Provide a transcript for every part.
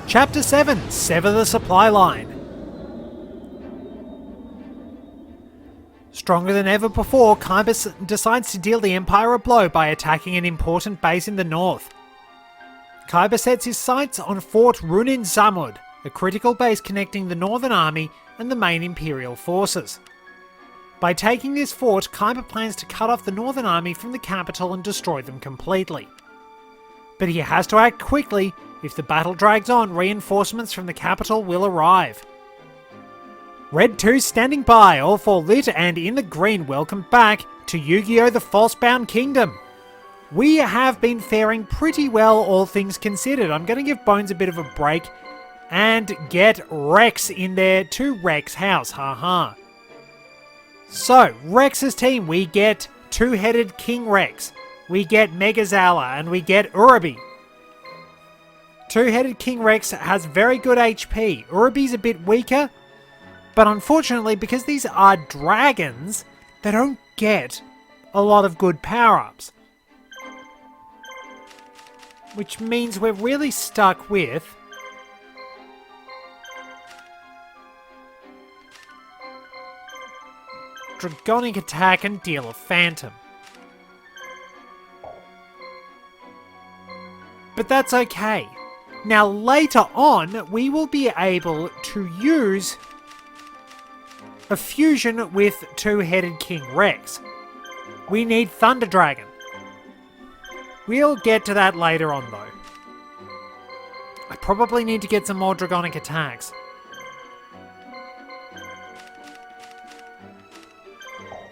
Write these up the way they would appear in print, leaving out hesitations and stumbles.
Chapter 7, Sever the Supply Line. Stronger than ever before, Kaiba decides to deal the Empire a blow by attacking an important base in the north. Kaiba sets his sights on Fort Runin Zamud, a critical base connecting the Northern Army and the main Imperial forces. By taking this fort, Kaiba plans to cut off the Northern Army from the capital and destroy them completely. But he has to act quickly. If the battle drags on, reinforcements from the capital will arrive. Red 2 standing by, all 4 lit and in the green. Welcome back to YuGiOh the Falsebound Kingdom. We have been faring pretty well, all things considered. I'm going to give Bones a bit of a break and get Rex in there to Rex House, haha. So, Rex's team, we get two-headed King Rex, we get Megazala, and we get Uraby. Two-headed King Rex has very good HP. Uraby's a bit weaker, but unfortunately, because these are dragons, they don't get a lot of good power-ups. Which means we're really stuck with Dragonic Attack and Deal a Phantom. But that's okay. Now later on, we will be able to use a fusion with two-headed King Rex. We need Thunder Dragon. We'll get to that later on though. I probably need to get some more Dragonic attacks.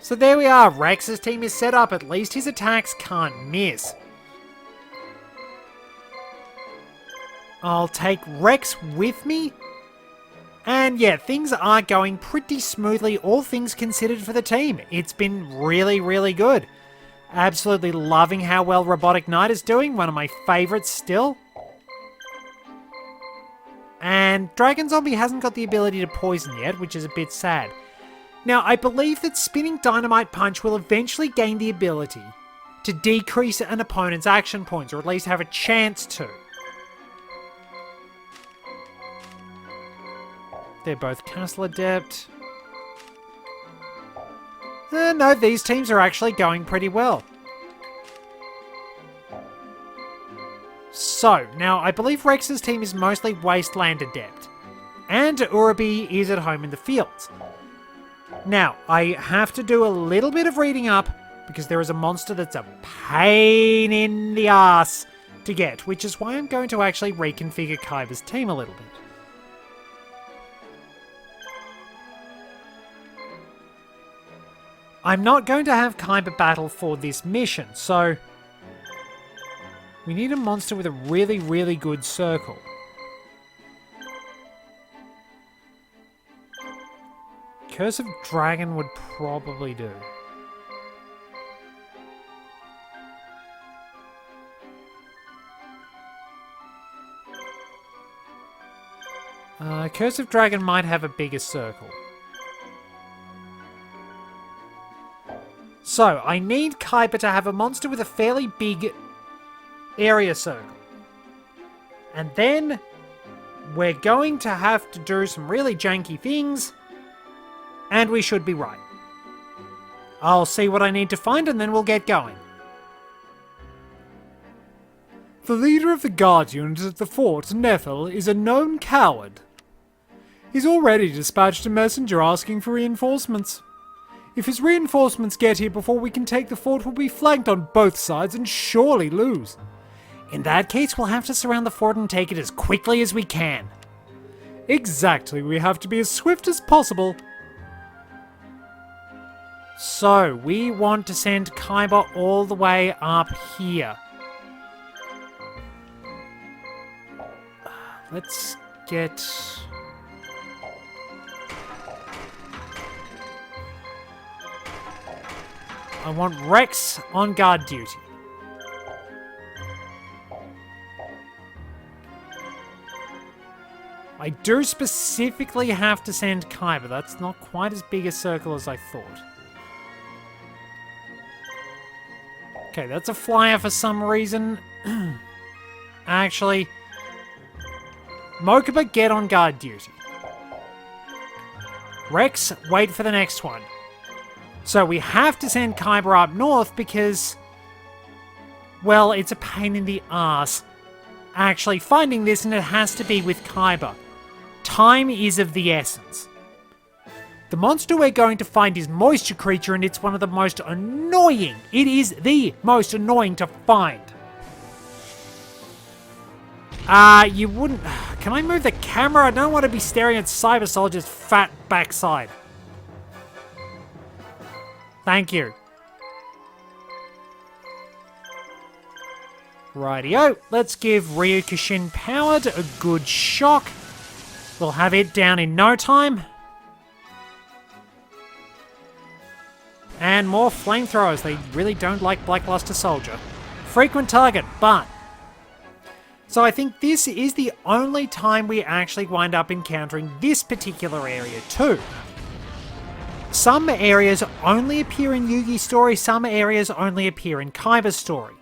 So there we are, Rex's team is set up, at least his attacks can't miss. I'll take Rex with me. And yeah, things are going pretty smoothly, all things considered for the team. It's been really, really good. Absolutely loving how well Robotic Knight is doing, one of my favourites still. And Dragon Zombie hasn't got the ability to poison yet, which is a bit sad. Now, I believe that Spinning Dynamite Punch will eventually gain the ability to decrease an opponent's action points, or at least have a chance to. They're both Castle Adept. No, these teams are actually going pretty well. So, now I believe Rex's team is mostly Wasteland Adept. And Uraby is at home in the fields. Now, I have to do a little bit of reading up, because there is a monster that's a pain in the ass to get, which is why I'm going to actually reconfigure Kaiba's team a little bit. I'm not going to have Kaiba battle for this mission, so we need a monster with a really, really good circle. Curse of Dragon would probably do. Curse of Dragon might have a bigger circle. So, I need Kaiba to have a monster with a fairly big area circle. And then we're going to have to do some really janky things. And we should be right. I'll see what I need to find and then we'll get going. The leader of the guard unit at the fort, Nethel, is a known coward. He's already dispatched a messenger asking for reinforcements. If his reinforcements get here before we can take the fort, we'll be flanked on both sides and surely lose. In that case, we'll have to surround the fort and take it as quickly as we can. Exactly, we have to be as swift as possible. So, we want to send Kaiba all the way up here. Let's get... I want Rex on guard duty. I do specifically have to send Kaiba. That's not quite as big a circle as I thought. Okay, that's a flyer for some reason. Actually, Mokuba, get on guard duty. Rex, wait for the next one. So we have to send Kaiba up north because, well, it's a pain in the ass actually finding this, and it has to be with Kaiba. Time is of the essence. The monster we're going to find is Moisture Creature, and it's one of the most annoying. It is the most annoying to find. You wouldn't... Can I move the camera? I don't want to be staring at Cyber Soldier's fat backside. Thank you. Rightio, let's give Ryukushin Powered a good shock. We'll have it down in no time. And more flamethrowers. They really don't like Blackluster Soldier. Frequent target, but... So I think this is the only time we actually wind up encountering this particular area too. Some areas only appear in Yugi's story, some areas only appear in Kaiba's story.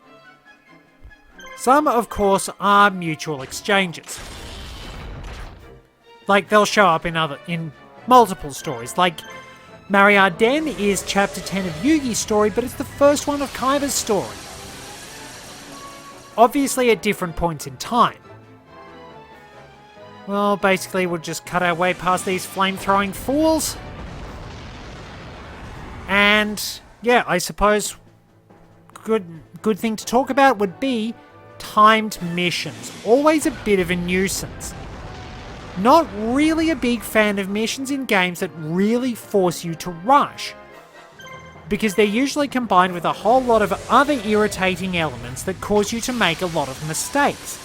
Some, of course, are mutual exchanges. Like, they'll show up in multiple stories. Like, Mariarden is chapter 10 of Yugi's story, but it's the first one of Kaiba's story. Obviously at different points in time. Well, basically we'll just cut our way past these flame-throwing fools. And, yeah, I suppose good thing to talk about would be timed missions. Always a bit of a nuisance. Not really a big fan of missions in games that really force you to rush, because they're usually combined with a whole lot of other irritating elements that cause you to make a lot of mistakes.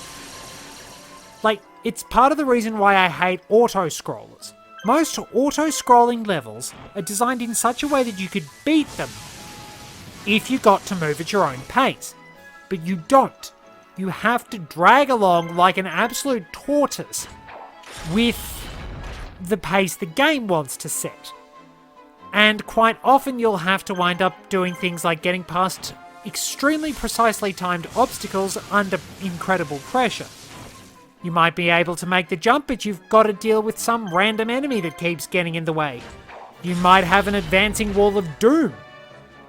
Like, it's part of the reason why I hate auto-scrollers. Most auto-scrolling levels are designed in such a way that you could beat them if you got to move at your own pace. But you don't. You have to drag along like an absolute tortoise with the pace the game wants to set. And quite often you'll have to wind up doing things like getting past extremely precisely timed obstacles under incredible pressure. You might be able to make the jump, but you've got to deal with some random enemy that keeps getting in the way. You might have an advancing wall of doom.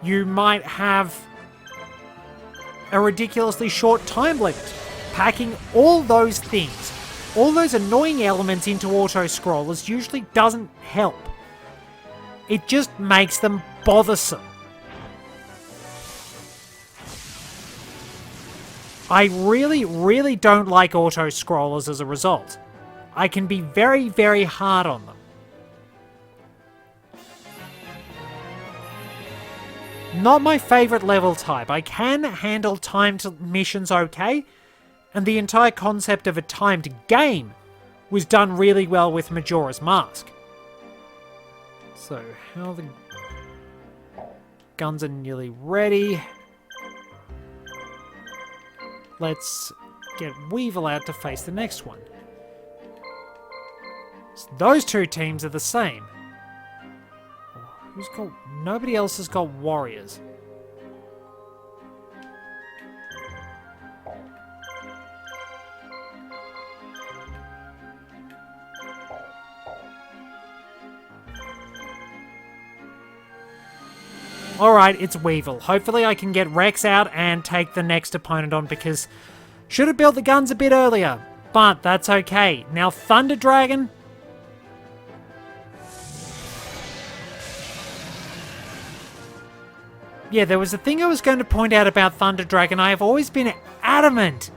You might have a ridiculously short time limit. Packing all those things, all those annoying elements into auto-scrollers usually doesn't help. It just makes them bothersome. I really, really don't like auto-scrollers as a result. I can be very, very hard on them. Not my favourite level type. I can handle timed missions okay, and the entire concept of a timed game was done really well with Majora's Mask. So, how the guns are nearly ready. Let's get Weevil out to face the next one. So those two teams are the same. Nobody else has got warriors. Alright, it's Weevil. Hopefully I can get Rex out and take the next opponent on, because should have built the guns a bit earlier, but that's okay. Now Thunder Dragon. Yeah, there was a thing I was going to point out about Thunder Dragon. I have always been adamant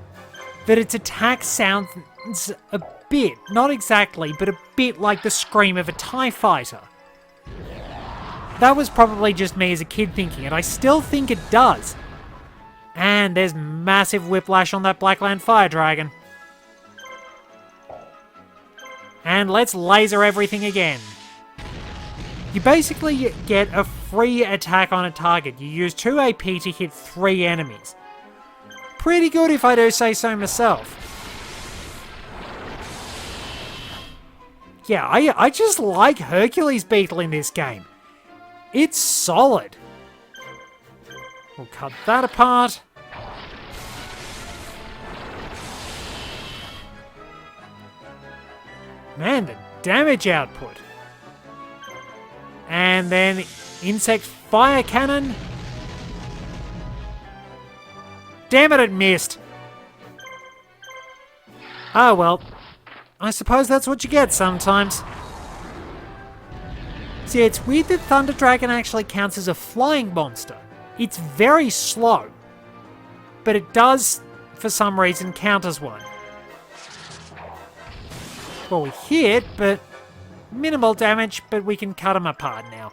that its attack sounds a bit, not exactly, but a bit like the scream of a TIE fighter. That was probably just me as a kid thinking it. I still think it does. And there's massive whiplash on that Blackland Fire Dragon. And let's laser everything again. You basically get a free attack on a target. You use 2 AP to hit 3 enemies. Pretty good if I do say so myself. Yeah, I just like Hercules Beetle in this game. It's solid. We'll cut that apart. Man, the damage output. And then insect fire cannon. Damn it, it missed. Oh well, I suppose that's what you get sometimes. See, it's weird that Thunder Dragon actually counts as a flying monster. It's very slow, but it does, for some reason, count as one. Well, we hit, but minimal damage, but we can cut them apart now.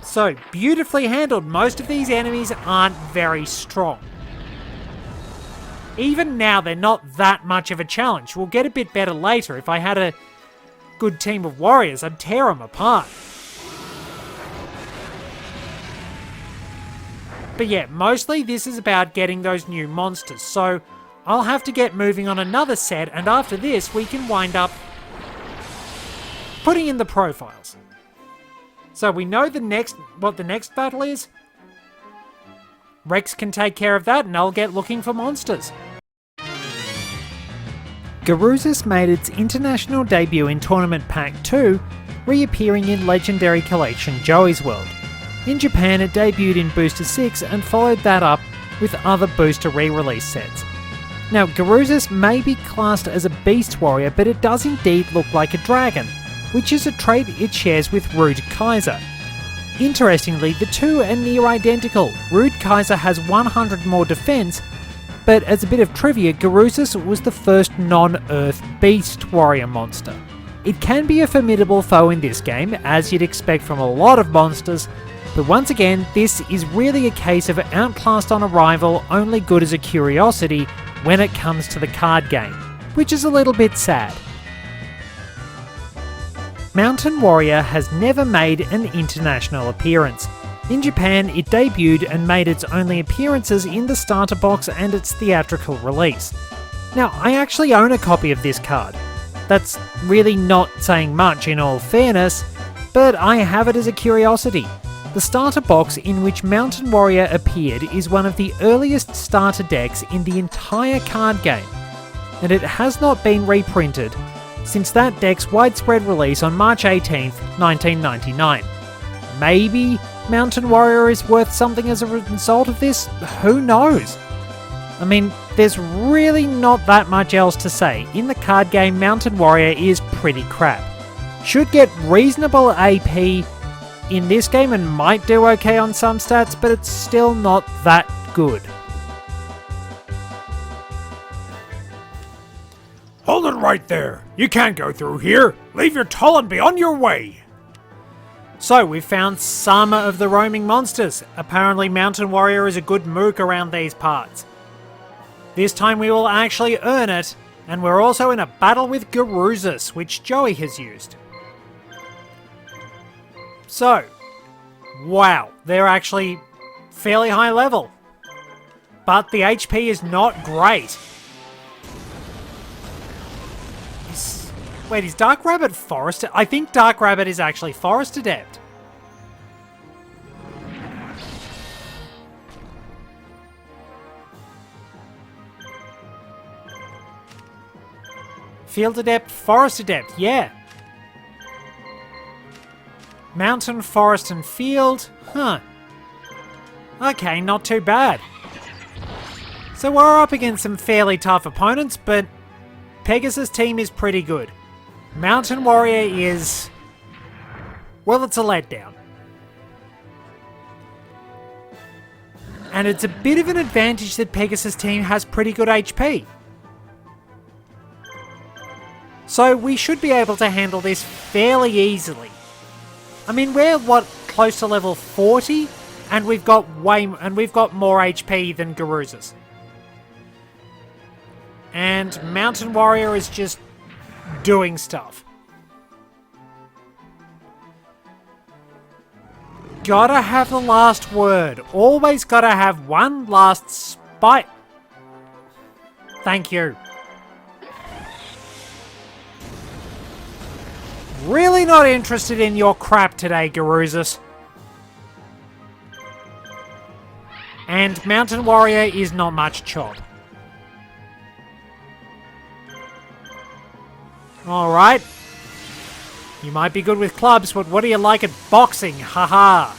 So, beautifully handled. Most of these enemies aren't very strong. Even now, they're not that much of a challenge. We'll get a bit better later. If I had a good team of warriors, I'd tear them apart. But yeah, mostly this is about getting those new monsters. So, I'll have to get moving on another set, and after this, we can wind up putting in the profiles. So we know what the next battle is. Rex can take care of that, and I'll get looking for monsters. Garuzus made its international debut in Tournament Pack 2, reappearing in Legendary Collection Joey's World. In Japan, it debuted in Booster 6 and followed that up with other booster re-release sets. Now, Garuzus may be classed as a beast warrior, but it does indeed look like a dragon, which is a trait it shares with Rude Kaiser. Interestingly, the two are near identical. Rude Kaiser has 100 more defense, but as a bit of trivia, Garuzus was the first non-Earth beast warrior monster. It can be a formidable foe in this game, as you'd expect from a lot of monsters, but once again, this is really a case of outclassed on arrival, only good as a curiosity when it comes to the card game, which is a little bit sad. Mountain Warrior has never made an international appearance. In Japan, it debuted and made its only appearances in the starter box and its theatrical release. Now, I actually own a copy of this card. That's really not saying much in all fairness, but I have it as a curiosity. The starter box in which Mountain Warrior appeared is one of the earliest starter decks in the entire card game, and it has not been reprinted since that deck's widespread release on March 18th, 1999. Maybe Mountain Warrior is worth something as a result of this? Who knows? I mean, there's really not that much else to say. In the card game, Mountain Warrior is pretty crap. Should get reasonable AP in this game and might do okay on some stats, but it's still not that good. Hold it right there. You can't go through here. Leave your Toll and be on your way. So, we've found some of the roaming monsters. Apparently Mountain Warrior is a good mook around these parts. This time we will actually earn it, and we're also in a battle with Garuzus, which Joey has used. So, wow, they're actually fairly high level. But the HP is not great. Wait, is Dark Rabbit Forest? I think Dark Rabbit is actually Forest Adept. Field Adept, Forest Adept, yeah. Mountain, Forest and Field, huh. Okay, not too bad. So we're up against some fairly tough opponents, but Pegasus' team is pretty good. Mountain Warrior is... well, it's a letdown. And it's a bit of an advantage that Pegasus' team has pretty good HP. So we should be able to handle this fairly easily. I mean, we're, close to level 40? And we've got more HP than Garuzus. And Mountain Warrior is just doing stuff. Gotta have the last word. Always gotta have one last spite. Thank you. Really not interested in your crap today, Garuzus. And Mountain Warrior is not much chop. Alright. You might be good with clubs, but what do you like at boxing? Haha.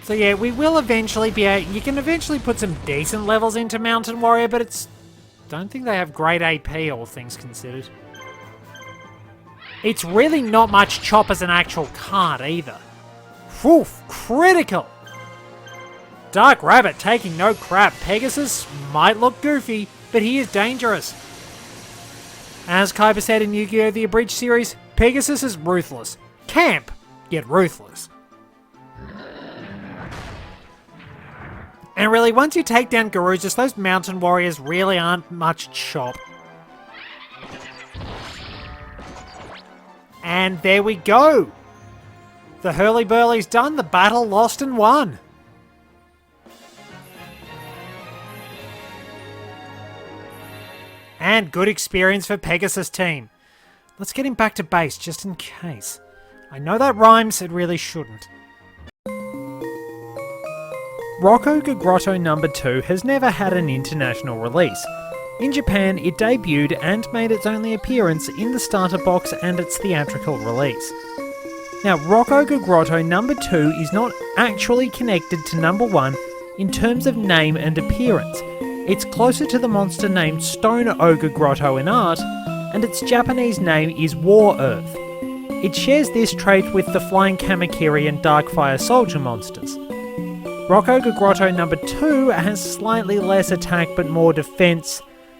So yeah, we will eventually be able... You can eventually put some decent levels into Mountain Warrior, but it's... Don't think they have great AP, all things considered. It's really not much chop as an actual card either. Oof, critical! Dark Rabbit taking no crap. Pegasus might look goofy, but he is dangerous. As Kaiba said in Yu-Gi-Oh! The Abridged series, Pegasus is ruthless. Camp, yet ruthless. And really, once you take down Garuzas, those Mountain Warriors really aren't much chop. And there we go! The hurly-burly's done, the battle lost and won. And good experience for Pegasus team. Let's get him back to base, just in case. I know that rhymes, it really shouldn't. Rocco Grotto No. 2 has never had an international release. In Japan, it debuted and made its only appearance in the starter box and its theatrical release. Now, Rocco Grotto No. 2 is not actually connected to No. 1 in terms of name and appearance. It's closer to the monster named Stone Ogre Grotto in art, and its Japanese name is War Earth. It shares this trait with the Flying Kamakiri and Darkfire Soldier monsters. Rocco Grotto No. 2 has slightly less attack but more defense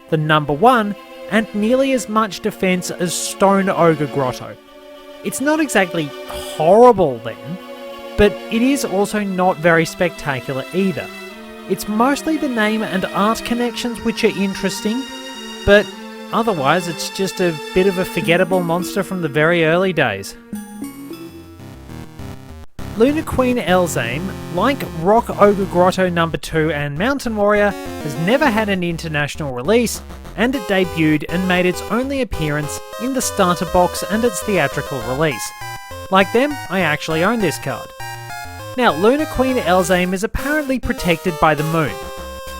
than No. 1, and nearly as much defense as Stone Ogre Grotto. It's not exactly horrible then, but it is also not very spectacular either. It's mostly the name and art connections which are interesting, but otherwise it's just a bit of a forgettable monster from the very early days. Luna Queen Elzame, like Rock Ogre Grotto No. 2 and Mountain Warrior, has never had an international release, and it debuted and made its only appearance in the starter box and its theatrical release. Like them, I actually own this card. Now, Luna Queen Elzame is apparently protected by the moon,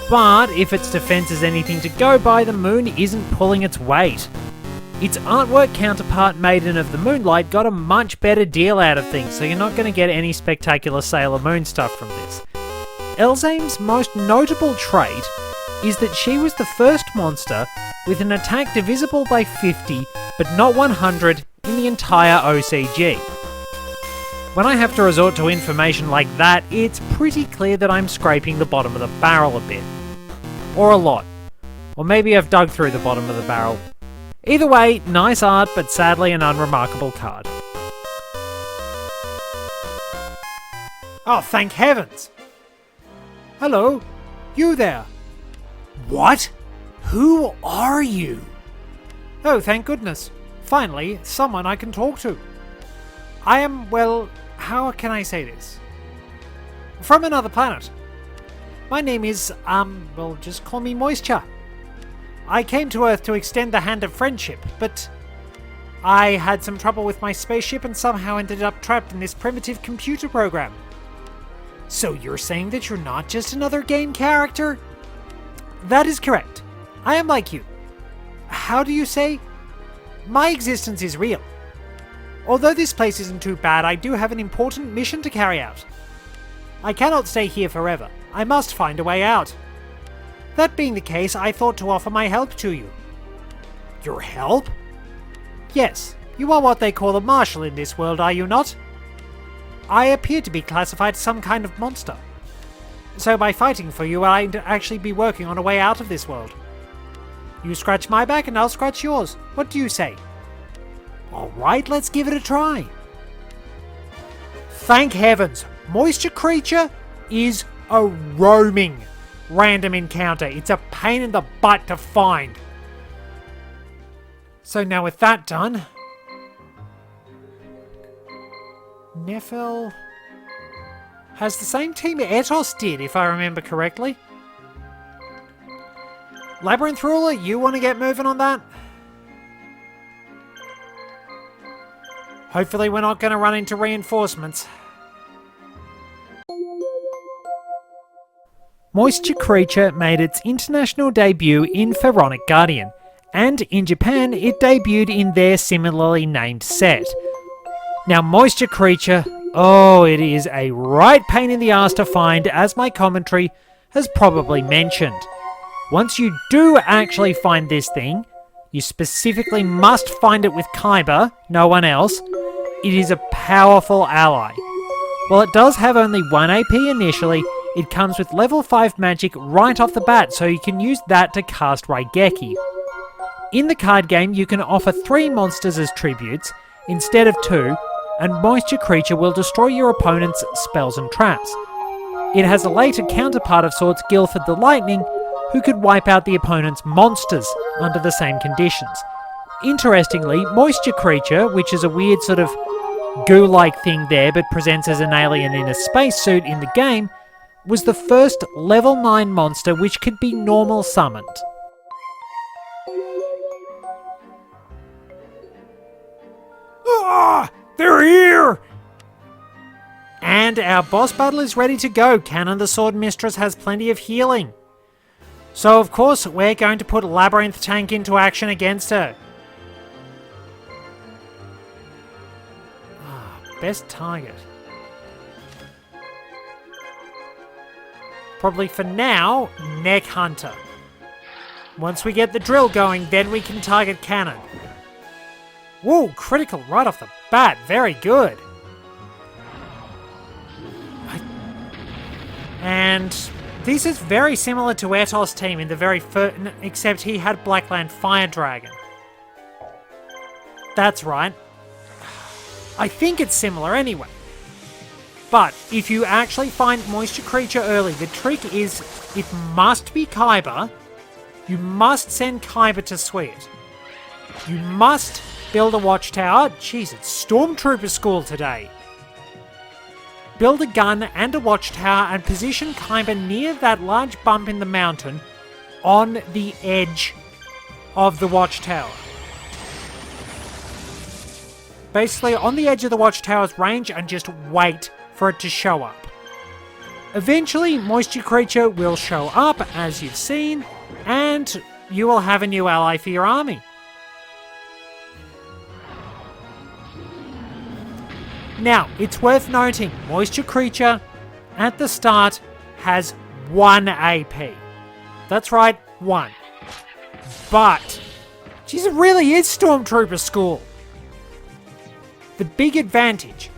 but if its defense is anything to go by, the moon isn't pulling its weight. Its artwork counterpart Maiden of the Moonlight got a much better deal out of things, so you're not going to get any spectacular Sailor Moon stuff from this. Elzame's most notable trait is that she was the first monster with an attack divisible by 50 but not 100 in the entire OCG. When I have to resort to information like that, it's pretty clear that I'm scraping the bottom of the barrel a bit. Or a lot. Or maybe I've dug through the bottom of the barrel. Either way, nice art, but sadly an unremarkable card. Oh, thank heavens! Hello? You there? What? Who are you? Oh, thank goodness. Finally, someone I can talk to. I am, well, how can I say this? From another planet. My name is, well, just call me Moisture. I came to Earth to extend the hand of friendship, but I had some trouble with my spaceship and somehow ended up trapped in this primitive computer program. So you're saying that you're not just another game character? That is correct. I am like you. How do you say? My existence is real. Although this place isn't too bad, I do have an important mission to carry out. I cannot stay here forever. I must find a way out. That being the case, I thought to offer my help to you. Your help? Yes, you are what they call a marshal in this world, are you not? I appear to be classified as some kind of monster. So by fighting for you, I'd actually be working on a way out of this world. You scratch my back and I'll scratch yours. What do you say? Alright, let's give it a try. Thank heavens, Moisture Creature is a roaming random encounter. It's a pain in the butt to find. So now with that done, Nephil has the same team Etos did, if I remember correctly. Labyrinth Ruler, you want to get moving on that? Hopefully we're not going to run into reinforcements. Moisture Creature made its international debut in Pharaonic Guardian, and in Japan it debuted in their similarly named set. Now Moisture Creature, oh, it is a right pain in the ass to find, as my commentary has probably mentioned. Once you do actually find this thing, you specifically must find it with Kaiba, no one else. It is a powerful ally. While it does have only 1 AP initially, it comes with level 5 magic right off the bat, so you can use that to cast Raigeki. In the card game, you can offer 3 monsters as tributes instead of 2, and Moisture Creature will destroy your opponent's spells and traps. It has a later counterpart of sorts, Guilford the Lightning, who could wipe out the opponent's monsters under the same conditions. Interestingly, Moisture Creature, which is a weird sort of goo-like thing there but presents as an alien in a spacesuit in the game, was the first level 9 monster which could be normal summoned. Ah! They're here! And our boss battle is ready to go. Canon the Sword Mistress has plenty of healing. So of course we're going to put Labyrinth Tank into action against her. Best target. Probably for now, Neck Hunter. Once we get the drill going, then we can target Cannon. Whoa, critical right off the bat. Very good. And this is very similar to Eto's team in the very first, except he had Blackland Fire Dragon. That's right. I think it's similar anyway. But if you actually find Moisture Creature early, the trick is it must be Kaiba. You must send Kaiba to Sweet. You must build a Watchtower. Jeez, it's Stormtrooper school today. Build a gun and a Watchtower and position Kaiba near that large bump in the mountain on the edge of the Watchtower. Basically on the edge of the Watchtower's range, and just wait for it to show up. Eventually, Moisture Creature will show up, as you've seen, and you will have a new ally for your army. Now, it's worth noting, Moisture Creature, at the start, has 1 AP. That's right, 1. But, geez, it really is Stormtrooper school. The big advantage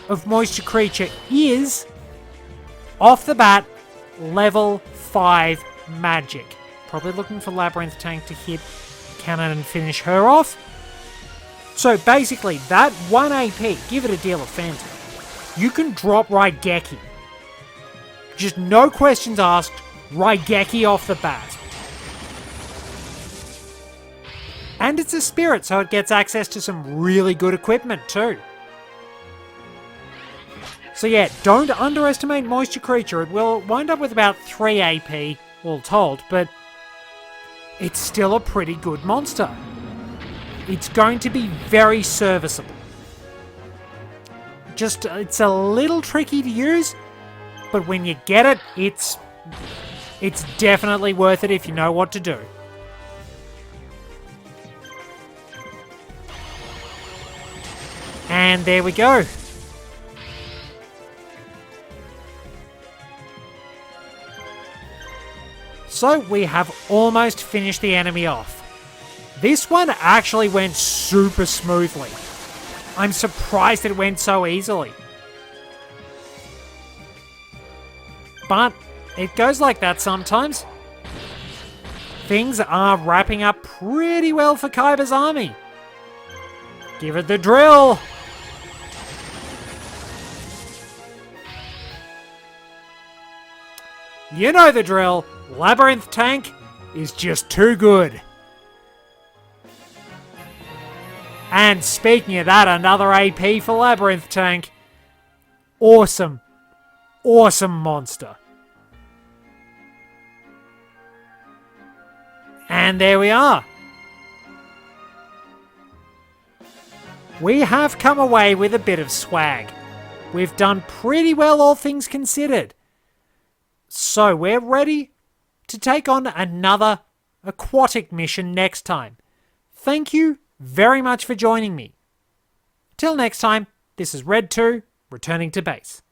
of Moisture Creature is, off the bat, level 5 magic. Probably looking for Labyrinth Tank to hit Cannon and finish her off. So basically, that 1 AP, give it a deal of Phantom. You can drop Raigeki. Just no questions asked, Raigeki off the bat. And it's a spirit, so it gets access to some really good equipment too. So yeah, don't underestimate Moisture Creature. It will wind up with about 3 AP, all told, but it's still a pretty good monster. It's going to be very serviceable. Just, it's a little tricky to use, but when you get it, it's definitely worth it if you know what to do. And there we go. So we have almost finished the enemy off. This one actually went super smoothly. I'm surprised it went so easily. But it goes like that sometimes. Things are wrapping up pretty well for Kaiba's army. Give it the drill! You know the drill. Labyrinth Tank is just too good. And speaking of that, another AP for Labyrinth Tank. Awesome. Awesome monster. And there we are. We have come away with a bit of swag. We've done pretty well, all things considered. So we're ready to take on another aquatic mission next time. Thank you very much for joining me. Till next time, this is Red 2, returning to base.